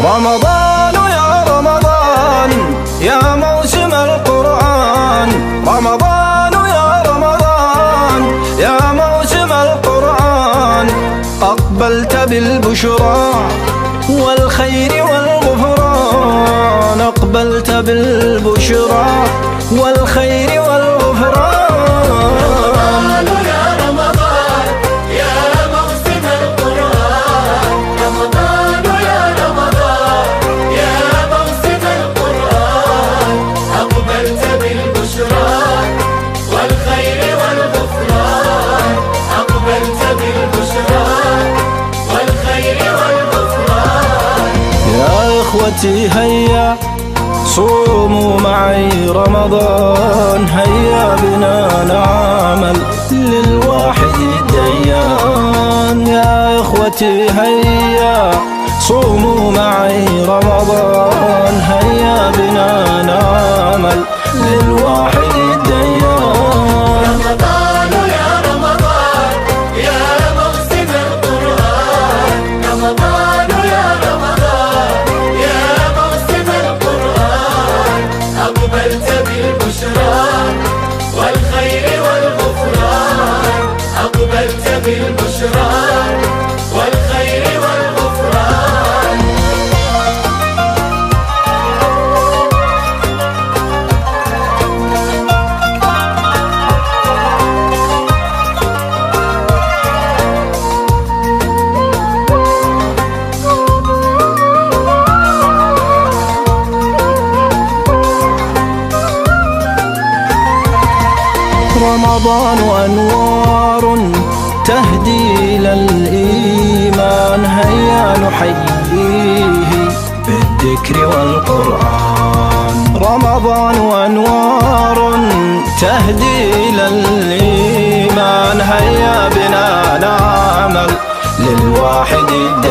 رمضان يا رمضان يا موسم القرآن، رمضان يا رمضان يا موسم القرآن، أقبلت بالبشرى والخير والغفران، أقبلت بالبشرى والخير والغفران. إخوتي هيا صوموا معي رمضان، هيا بنا نعمل للواحد الديان. يا إخوتي هيا صوموا معي رمضان، هيا بنا نعمل للواحد الديان. رمضان يا رمضان يا موسم القرآن، رمضان يا رمضان يا موسم القرآن، أقبلت بالبشرى والخير والغفران، أقبلت بالبشرى والخير والغفران. رمضان أنوار تهدي إلى الإيمان، هيا نحييه بالذكر والقرآن. رمضان أنوار تهدي إلى الإيمان، هيا بنا نعمل للواحد الدين.